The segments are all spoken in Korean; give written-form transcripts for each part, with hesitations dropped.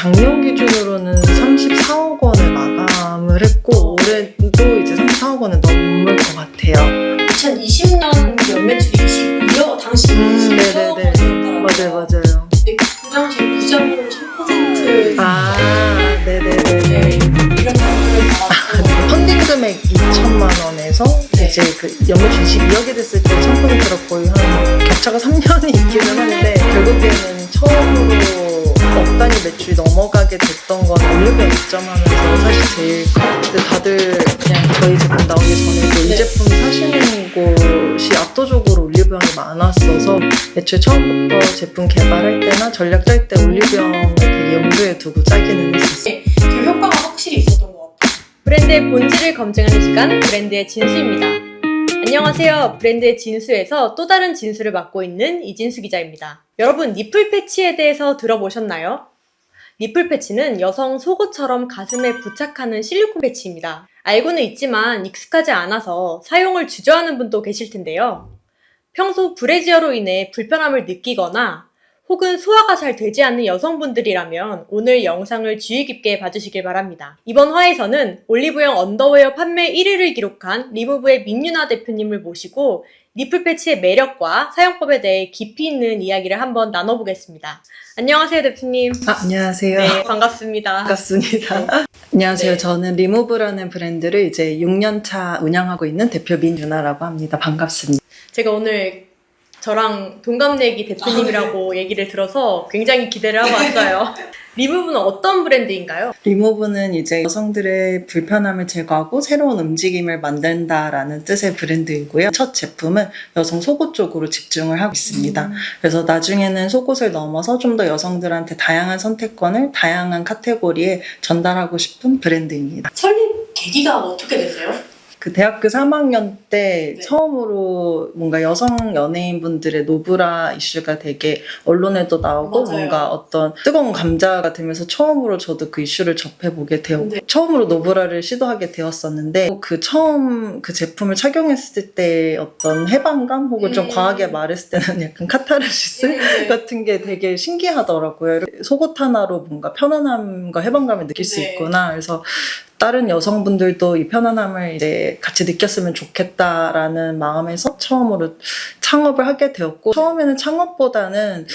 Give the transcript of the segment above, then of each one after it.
작년 기준으로는 34억 원을 마감을 했고 올해도 이제 34억 원은 넘을 것 같아요. 2020년 연매출이 22억, 당시 22억 네네네. 원이었더라고요. 맞아요. 근데 그 당시 부자금을 1000% 네네네. 이런 것들을 받았고 펀딩 금액 2천만 원에서 네. 이제 그 연매출 22억이 됐을 때 1000%로 거의 한 격차가 3년이 있기는 한데 결국에는 처음으로 억 단위 매출이 넘어가게 됐던 건 올리브영 입점하면서 사실 제일 근데 다들 그냥 저희 제품 나오기 전에도 이 네. 제품 사시는 곳이 압도적으로 올리브영이 많았어서 애초에 처음부터 제품 개발할 때나 전략 짤 때 올리브영을 되게 염두에 두고 짜기는 했었어요. 그 효과가 확실히 있었던 것 같아요. 브랜드의 본질을 검증하는 시간, 브랜드의 진수입니다. 안녕하세요. 브랜드의 진수에서 또 다른 진수를 맡고 있는 이진수 기자입니다. 여러분, 니플 패치에 대해서 들어보셨나요? 니플 패치는 여성 속옷처럼 가슴에 부착하는 실리콘 패치입니다. 알고는 있지만 익숙하지 않아서 사용을 주저하는 분도 계실 텐데요. 평소 브래지어로 인해 불편함을 느끼거나 혹은 소화가 잘 되지 않는 여성분들이라면 오늘 영상을 주의 깊게 봐주시길 바랍니다. 이번 화에서는 올리브영 언더웨어 판매 1위를 기록한 리무브의 민유나 대표님을 모시고 니플 패치의 매력과 사용법에 대해 깊이 있는 이야기를 한번 나눠보겠습니다. 안녕하세요, 대표님. 안녕하세요. 네, 반갑습니다. 반갑습니다. 안녕하세요. 네. 저는 리무브라는 브랜드를 이제 6년차 운영하고 있는 대표 민유나라고 합니다. 반갑습니다. 제가 오늘 저랑 동갑내기 대표님이라고 얘기를 들어서 굉장히 기대를 하고 왔어요. 리무브는 어떤 브랜드인가요? 리무브는 이제 여성들의 불편함을 제거하고 새로운 움직임을 만든다라는 뜻의 브랜드이고요. 첫 제품은 여성 속옷 쪽으로 집중을 하고 있습니다. 그래서 나중에는 속옷을 넘어서 좀 더 여성들한테 다양한 선택권을 다양한 카테고리에 전달하고 싶은 브랜드입니다. 설립 계기가 어떻게 되세요? 그 대학교 3학년 때 네. 처음으로 뭔가 여성 연예인분들의 노브라 이슈가 되게 언론에도 나오고 맞아요. 뭔가 어떤 뜨거운 감자가 되면서 처음으로 저도 그 이슈를 접해보게 되었고 네. 처음으로 노브라를 시도하게 되었었는데 그 처음 그 제품을 착용했을 때 어떤 해방감 혹은 좀 과하게 말했을 때는 약간 카타르시스 네. 같은 게 되게 신기하더라고요. 속옷 하나로 뭔가 편안함과 해방감을 느낄 수 네. 있구나. 그래서 다른 여성분들도 이 편안함을 이제 같이 느꼈으면 좋겠다라는 마음에서 처음으로 창업을 하게 되었고 처음에는 창업보다는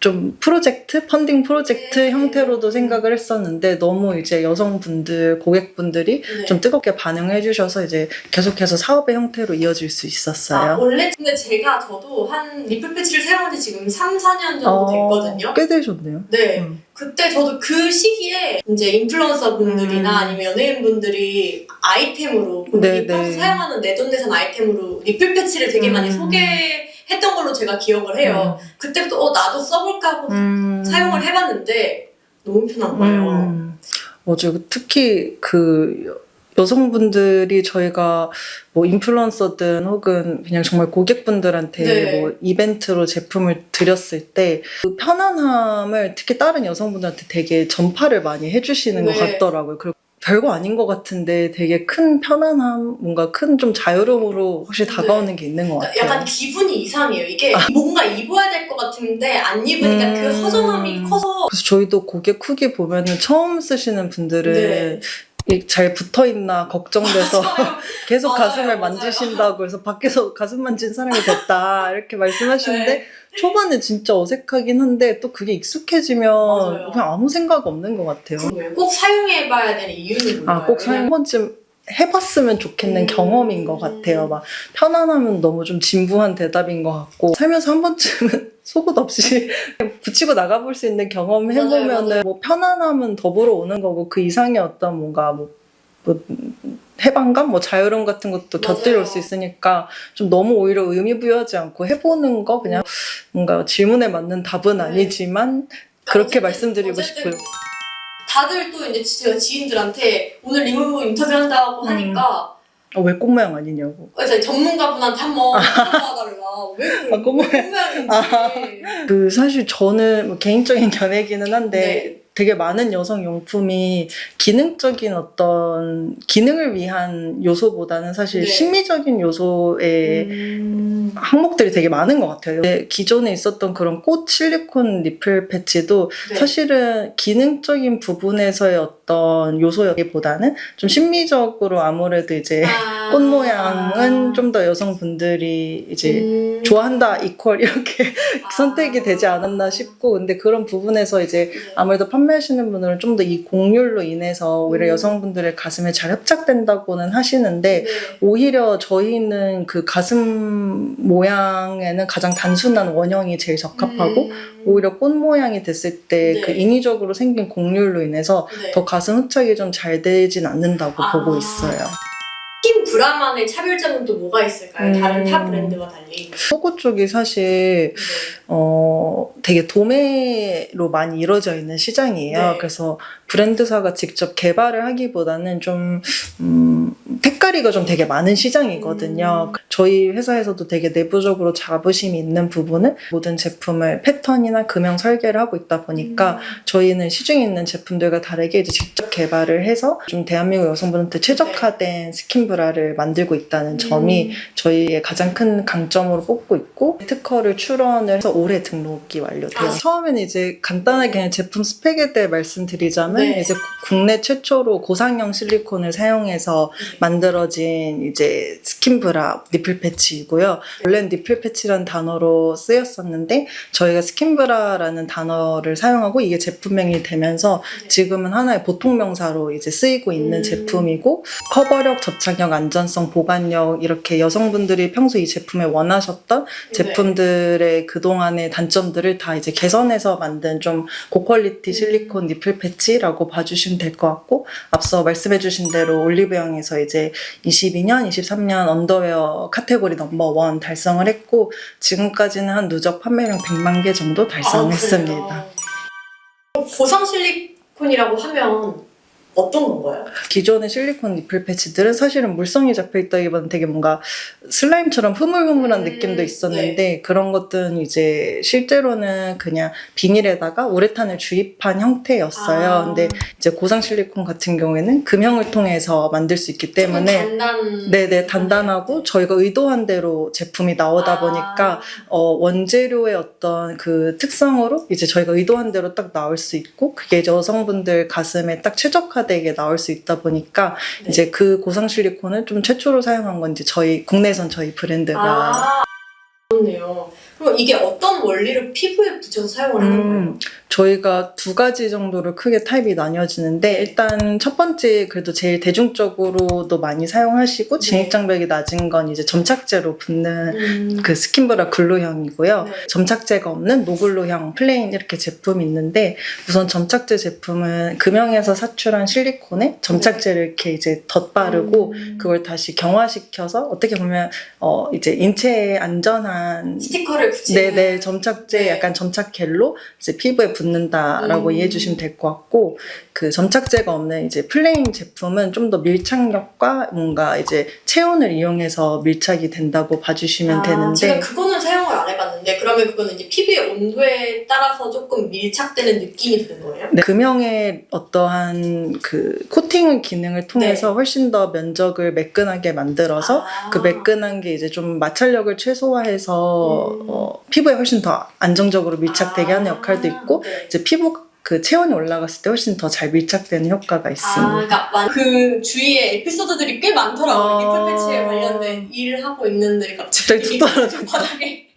좀 프로젝트, 펀딩 프로젝트 형태로도 생각을 했었는데 너무 이제 여성분들, 고객분들이 네. 좀 뜨겁게 반응해 주셔서 이제 계속해서 사업의 형태로 이어질 수 있었어요. 원래 근데 저도 한 리플 패치를 사용한 지 지금 3, 4년 정도 됐거든요. 꽤 되셨네요. 네. 음. 그때 저도 그 시기에 이제 인플루언서 분들이나 아니면 연예인 분들이 아이템으로 네, 평소 네. 사용하는 내돈내산 아이템으로 리플 패치를 되게 많이 소개했던 걸로 제가 기억을 해요. 그때부터 나도 써볼까 하고 사용을 해봤는데 너무 편한 거예요. 맞아요. 특히 그 여성분들이 저희가 뭐 인플루언서든 혹은 그냥 정말 고객분들한테 네. 뭐 이벤트로 제품을 드렸을 때 그 편안함을 특히 다른 여성분들한테 되게 전파를 많이 해주시는 것 네. 같더라고요. 그리고 별거 아닌 것 같은데 되게 큰 편안함, 뭔가 큰 좀 자유로움으로 확실히 다가오는 게 있는 것 같아요. 약간 기분이 이상해요. 이게 뭔가 입어야 될 것 같은데 안 입으니까 그 허전함이 커서 그래서 저희도 고객 후기 보면은 처음 쓰시는 분들은 네. 잘 붙어있나 걱정돼서 맞아요. 계속 맞아요, 가슴을 맞아요. 만지신다고 해서 밖에서 가슴 만진 사람이 됐다 이렇게 말씀하시는데 네. 초반에 진짜 어색하긴 한데 또 그게 익숙해지면 맞아요. 그냥 아무 생각 없는 것 같아요. 꼭 사용해봐야 되는 이유는 뭔가요? 꼭 한 번쯤 해봤으면 좋겠는 경험인 것 같아요. 막 편안하면 너무 좀 진부한 대답인 것 같고 살면서 한 번쯤은 속옷 없이 그냥 붙이고 나가볼 수 있는 경험 해보면은 맞아요. 뭐 편안함은 더불어 오는 거고 그 이상의 어떤 뭔가 뭐 해방감, 뭐 자유로움 같은 것도 곁들여 올 수 있으니까 좀 너무 오히려 의미 부여하지 않고 해보는 거 그냥 뭔가 질문에 맞는 답은 아니지만 그렇게 말씀드리고 싶고요. 다들 또 이제 제가 지인들한테 오늘 리무브 인터뷰한다고 하니까 왜 꽃모양 아니냐고. 그래서 전문가분한테 한번 물어봐달라. 왜 꽃모양. 꽃모양인지. 그 사실 저는 뭐 개인적인 견해기는 한데 되게 많은 여성 용품이 기능적인 어떤 기능을 위한 요소보다는 사실 네. 심미적인 요소의 항목들이 되게 많은 것 같아요. 기존에 있었던 그런 꽃 실리콘 니플 패치도 네. 사실은 기능적인 부분에서의 어떤 요소보다는 좀 심미적으로 아무래도 이제 꽃 모양은 좀 더 여성분들이 이제 좋아한다 이퀄 이렇게 선택이 되지 않았나 싶고, 근데 그런 부분에서 이제 네. 아무래도 판매하시는 분들은 좀 더 이 곡률로 인해서 오히려 여성분들의 가슴에 잘 협착된다고는 하시는데, 네. 오히려 저희는 그 가슴 모양에는 가장 단순한 원형이 제일 적합하고 오히려 꽃 모양이 됐을 때 네. 그 인위적으로 생긴 곡률로 인해서 네. 더 가슴 흡착이 좀 잘 되진 않는다고 보고 있어요. 스킨 브라만의 차별점은 또 뭐가 있을까요? 다른 타 브랜드와 달리. 속옷 쪽이 사실 네. 되게 도매로 많이 이루어져 있는 시장이에요. 네. 그래서 브랜드사가 직접 개발을 하기보다는 좀 택가리가 좀 되게 많은 시장이거든요. 저희 회사에서도 되게 내부적으로 자부심이 있는 부분은 모든 제품을 패턴이나 금형 설계를 하고 있다 보니까 저희는 시중에 있는 제품들과 다르게 이제 직접 개발을 해서 좀 대한민국 여성분한테 최적화된 스킨 브라를 만들고 있다는 점이 저희의 가장 큰 강점으로 뽑고 있고, 특허를 출원을 해서 올해 등록이 완료돼요. 처음에는 이제 간단하게 그냥 제품 스펙에 대해 말씀드리자면 네. 이제 국내 최초로 고상형 실리콘을 사용해서 만들어진 이제 스킨 브라 니플 패치이고요. 원래는 니플 패치라는 단어로 쓰였었는데 저희가 스킨 브라라는 단어를 사용하고 이게 제품명이 되면서 지금은 하나의 보통 명사로 이제 쓰이고 있는 제품이고, 커버력, 접착력, 안전성, 보관력 이렇게 여성분들이 평소 이 제품에 원하셨던 제품들의 그동안의 단점들을 다 이제 개선해서 만든 좀 고퀄리티 실리콘 니플 패치라고 봐주시면 될 것 같고, 앞서 말씀해주신 대로 올리브영에서 이제 22년, 23년 언더웨어 카테고리 넘버 1 달성을 했고, 지금까지는 한 누적 판매량 100만 개 정도 달성했습니다. 고상 실리콘이라고 하면 어떤 건가요? 기존의 실리콘 니플 패치들은 사실은 물성이 잡혀있다기보다는 되게 뭔가 슬라임처럼 흐물흐물한 느낌도 있었는데 그런 것들은 이제 실제로는 그냥 비닐에다가 우레탄을 주입한 형태였어요. 근데 이제 고상 실리콘 같은 경우에는 금형을 통해서 만들 수 있기 때문에 네네, 단단하고 저희가 의도한 대로 제품이 나오다 보니까 원재료의 어떤 그 특성으로 이제 저희가 의도한 대로 딱 나올 수 있고, 그게 이제 여성분들 가슴에 딱 최적화되게 나올 수 있다 보니까 이제 그 고상 실리콘을 좀 최초로 사용한 건 이제 저희 국내에선 저희 브랜드가. 그렇네요. 그럼 이게 어떤 원리를 피부에 붙여서 사용을 하는 거예요? 저희가 2가지 정도로 크게 타입이 나뉘어지는데, 일단 첫 번째 그래도 제일 대중적으로도 많이 사용하시고 진입장벽이 낮은 건 이제 점착제로 붙는 그 스킨브라 글루형이고요. 점착제가 없는 노글루형 플레인 이렇게 제품이 있는데, 우선 점착제 제품은 금형에서 사출한 실리콘에 점착제를 이렇게 이제 덧바르고 그걸 다시 경화시켜서 어떻게 보면 이제 인체에 안전한 스티커를 붙이는. 네네, 점착제 약간 점착 겔로 이제 피부에 붙는다라고 이해해 주시면 될 것 같고, 그 점착제가 없는 이제 플레인 제품은 좀 더 밀착력과 뭔가 이제 체온을 이용해서 밀착이 된다고 봐주시면 되는데, 제가 그거는 사용을 안 해봤는데 그러면 그거는 이제 피부의 온도에 따라서 조금 밀착되는 느낌이 드는 거예요? 네, 금형의 어떠한 그 코팅 기능을 통해서 훨씬 더 면적을 매끈하게 만들어서 그 매끈한 게 이제 좀 마찰력을 최소화해서 피부에 훨씬 더 안정적으로 밀착되게 하는 역할도 있고, 이제 피부 그 체온이 올라갔을 때 훨씬 더 잘 밀착되는 효과가 있습니다. 그러니까 그 주위에 에피소드들이 꽤 많더라고요. 니플 패치에 관련된 일을 하고 있는데 갑자기 툭 떨어졌다. 바닥에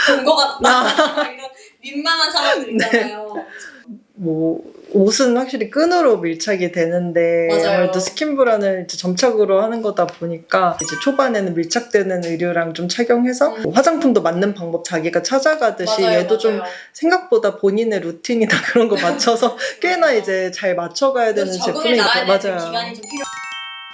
본 것 같다. 이런 민망한 상황들 있잖아요. 뭐 옷은 확실히 끈으로 밀착이 되는데 맞아요. 아무래도 스킨브라는 이제 점착으로 하는 거다 보니까 이제 초반에는 밀착되는 의류랑 좀 착용해서 뭐 화장품도 맞는 방법 자기가 찾아가듯이 얘도 좀 생각보다 본인의 루틴이나 그런 거 맞춰서 꽤나 이제 잘 맞춰가야 되는 제품이니까. 맞아요. 기간이 좀 필요.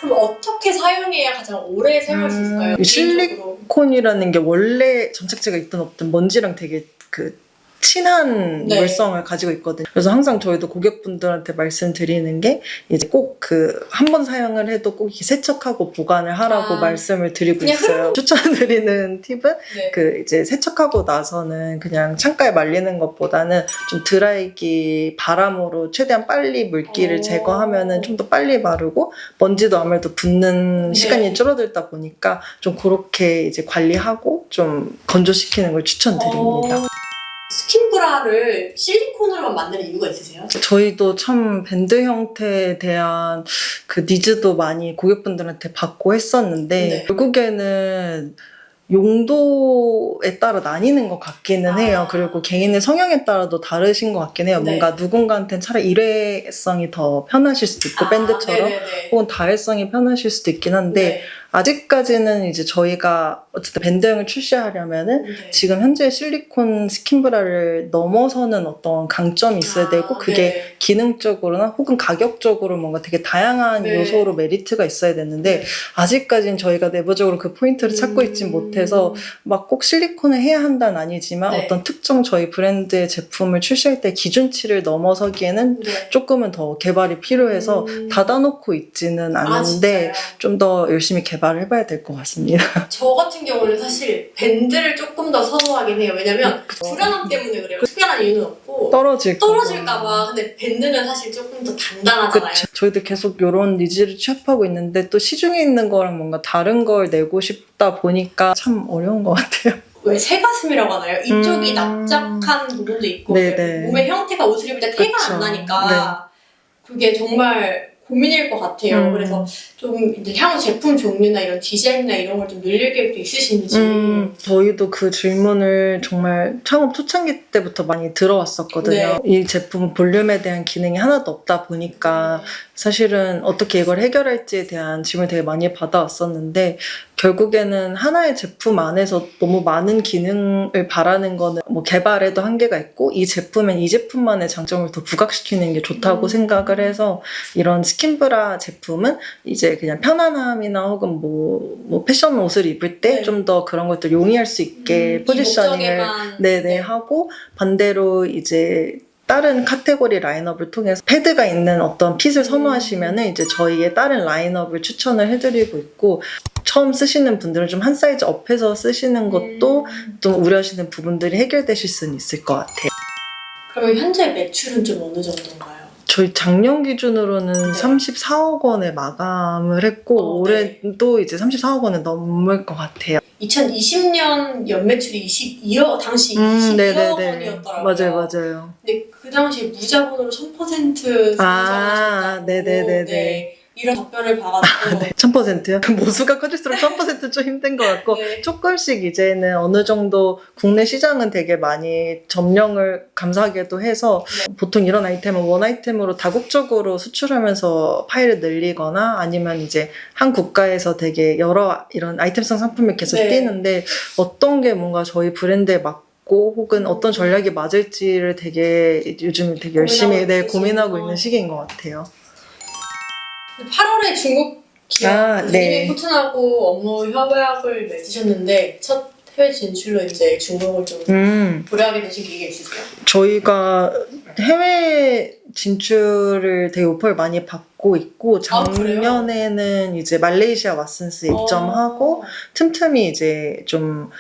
그럼 어떻게 사용해야 가장 오래 사용할 수 있을까요? 실리콘이라는 게 원래 점착제가 있든 없든 먼지랑 되게 그 친한 네. 물성을 가지고 있거든요. 그래서 항상 저희도 고객분들한테 말씀드리는 게 이제 꼭 한 번 사용을 해도 꼭 이렇게 세척하고 보관을 하라고 말씀을 드리고 그냥 있어요. 추천드리는 팁은 네. 이제 세척하고 나서는 그냥 창가에 말리는 것보다는 좀 드라이기 바람으로 최대한 빨리 물기를 제거하면은 좀 더 빨리 마르고 먼지도 아무래도 붙는 네. 시간이 줄어들다 보니까 좀 그렇게 이제 관리하고 좀 건조시키는 걸 추천드립니다. 스킨브라를 실리콘으로만 만드는 이유가 있으세요? 저희도 참 밴드 형태에 대한 그 니즈도 많이 고객분들한테 받고 했었는데 네. 결국에는 용도에 따라 나뉘는 것 같기는 해요. 그리고 개인의 성향에 따라도 다르신 것 같긴 해요. 네. 뭔가 누군가한테는 차라리 일회성이 더 편하실 수도 있고 밴드처럼 네네네. 혹은 다회성이 편하실 수도 있긴 한데 네. 아직까지는 이제 저희가 어쨌든 밴드형을 출시하려면은 네. 지금 현재 실리콘 스킨브라를 넘어서는 어떤 강점이 있어야 되고 그게 네. 기능적으로나 혹은 가격적으로 뭔가 되게 다양한 네. 요소로 메리트가 있어야 되는데 아직까지는 저희가 내부적으로 그 포인트를 찾고 있지 못해서 막 꼭 실리콘을 해야 한다는 아니지만 네. 어떤 특정 저희 브랜드의 제품을 출시할 때 기준치를 넘어서기에는 네. 조금은 더 개발이 필요해서 닫아놓고 있지는 않은데 진짜요? 좀 더 열심히 개발을 해봐야 될 것 같습니다. 저 같은 경우는 사실 밴드를 조금 더 선호하긴 해요. 왜냐면 불안함 때문에 그래요. 특별한 이유는 없고 떨어질까봐. 근데 밴드는 사실 조금 더 단단하잖아요. 그쵸. 저희도 계속 이런 니즈를 취합하고 있는데 또 시중에 있는 거랑 뭔가 다른 걸 내고 싶다 보니까 참 어려운 것 같아요. 왜 새가슴이라고 하나요? 이쪽이 납작한 부분도 있고 네네. 몸의 형태가 옷을 입을 때 티가 그쵸. 안 나니까 그게 정말 고민일 것 같아요. 그래서 좀 이제 향후 제품 종류나 이런 디자인이나 이런 걸 좀 늘릴 계획도 있으신지. 저희도 그 질문을 정말 창업 초창기 때부터 많이 들어왔었거든요. 네. 이 제품은 볼륨에 대한 기능이 하나도 없다 보니까 사실은 어떻게 이걸 해결할지에 대한 질문을 되게 많이 받아왔었는데 결국에는 하나의 제품 안에서 너무 많은 기능을 바라는 거는 뭐 개발에도 한계가 있고 이 제품엔 이 제품만의 장점을 더 부각시키는 게 좋다고 생각을 해서 이런 스킨브라 제품은 이제 그냥 편안함이나 혹은 뭐 패션 옷을 입을 때 네. 좀 더 그런 것들 용이할 수 있게 포지셔닝을 네네 하고 반대로 이제 다른 카테고리 라인업을 통해서 패드가 있는 어떤 핏을 선호하시면은 이제 저희의 다른 라인업을 추천을 해드리고 있고 처음 쓰시는 분들은 좀 한 사이즈 업해서 쓰시는 것도 좀 우려하시는 부분들이 해결되실 수는 있을 것 같아요. 그러면 현재 매출은 좀 어느 정도인가요? 저희 작년 기준으로는 네. 34억 원에 마감을 했고 올해도 이제 34억 원은 넘을 것 같아요. 2020년 연매출이 22억, 당시 22억 원이었더라고요. 맞아요. 근데 그 당시 무자본으로 1000% 상장하셨다고. 네네네네. 네, 이런 답변을 받았고. 네, 1000%요? 모수가 커질수록 1000% 좀 힘든 것 같고 네. 조금씩 이제는 어느 정도 국내 시장은 되게 많이 점령을 감사하게도 해서 보통 이런 아이템은 원 아이템으로 다국적으로 수출하면서 파일을 늘리거나 아니면 이제 한 국가에서 되게 여러 이런 아이템성 상품을 계속 네. 띄는데 어떤 게 뭔가 저희 브랜드에 맞고 혹은 어떤 전략이 맞을지를 되게 요즘 되게 열심히 고민하고 있는 시기인 것 같아요. 8월에 중국 기업 네. 코튼하고 업무 협약을 맺으셨는데 첫 해외 진출로 이제 중국을 좀 고려하게 되신 계기가 있으세요? 저희가 해외 진출을 되게 오퍼를 많이 받고 있고 작년에는 이제 말레이시아 왓슨스 입점하고 틈틈이 이제 좀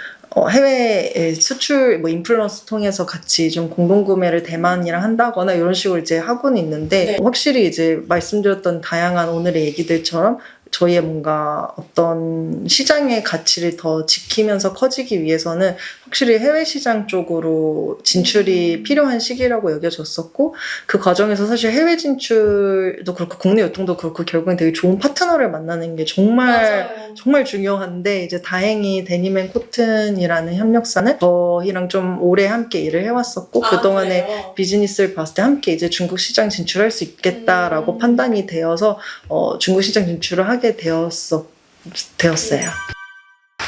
해외에 수출 뭐 인플루언서 통해서 같이 좀 공동 구매를 대만이랑 한다거나 이런 식으로 이제 하고는 있는데 네. 확실히 이제 말씀드렸던 다양한 오늘의 얘기들처럼 저희의 뭔가 어떤 시장의 가치를 더 지키면서 커지기 위해서는 확실히 해외 시장 쪽으로 진출이 필요한 시기라고 여겨졌었고 그 과정에서 사실 해외 진출도 그렇고 국내 유통도 그렇고 결국엔 되게 좋은 파트너를 만나는 게 정말 중요한데 이제 다행히 데님앤코튼이라는 협력사는 저희랑 좀 오래 함께 일을 해왔었고 그동안에 그래요? 비즈니스를 봤을 때 함께 이제 중국 시장 진출할 수 있겠다라고 판단이 되어서 중국 시장 진출을 하게 되었어요.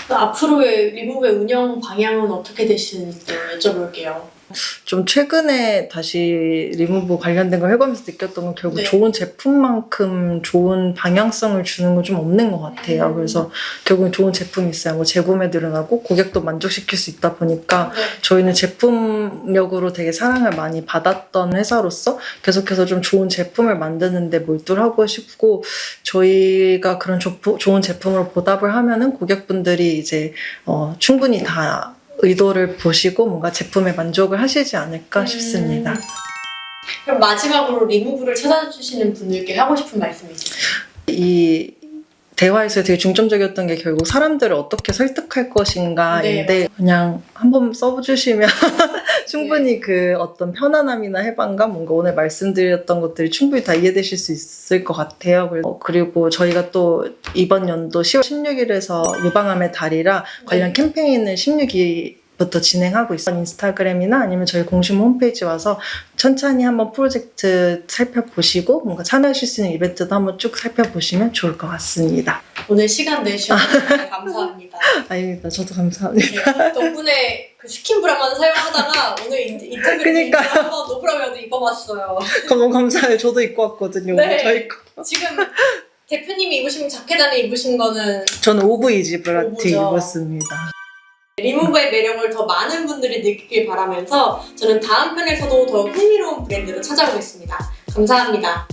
앞으로의 리무브의 운영 방향은 어떻게 되시는지 또 여쭤볼게요. 좀 최근에 다시 리무브 관련된 걸 해가면서 느꼈던 건 결국 네. 좋은 제품만큼 좋은 방향성을 주는 건 좀 없는 것 같아요. 그래서 결국은 좋은 제품이 있어야 뭐 재구매 늘어나고 고객도 만족시킬 수 있다 보니까 네. 저희는 제품력으로 되게 사랑을 많이 받았던 회사로서 계속해서 좀 좋은 제품을 만드는 데 몰두를 하고 싶고, 저희가 그런 좋은 제품으로 보답을 하면은 고객분들이 이제 충분히 다 의도를 보시고 뭔가 제품에 만족을 하시지 않을까 싶습니다. 그럼 마지막으로 리무브를 찾아주시는 분들께 하고 싶은 말씀이 있으세요? 이 대화에서 되게 중점적이었던 게 결국 사람들을 어떻게 설득할 것인가인데, 그냥 한번 써주시면 충분히 그 어떤 편안함이나 해방감, 뭔가 오늘 말씀드렸던 것들이 충분히 다 이해되실 수 있을 것 같아요. 그리고 저희가 또 이번 연도 10월 16일에서 유방암의 달이라 관련 캠페인을 16일부터 진행하고 있어요. 인스타그램이나 아니면 저희 공식 홈페이지 와서 천천히 한번 프로젝트 살펴보시고 뭔가 참여하실 수 있는 이벤트도 한번 쭉 살펴보시면 좋을 것 같습니다. 오늘 시간 내주셔서 정말 감사합니다. 아닙니다. 저도 감사합니다. 네, 덕분에 그 스킨 브라만 사용하다가 오늘 인터뷰를 그러니까요. 한번 노브라면도 입어봤어요. 너무 감사해요. 저도 입고 왔거든요. 네. 저희 거. 지금 대표님이 입으신 자켓 안에 입으신 거는 저는 오브이지 브라티 오브죠. 입었습니다. 리무브의 매력을 더 많은 분들이 느끼길 바라면서 저는 다음 편에서도 더 흥미로운 브랜드로 찾아오겠습니다. 감사합니다.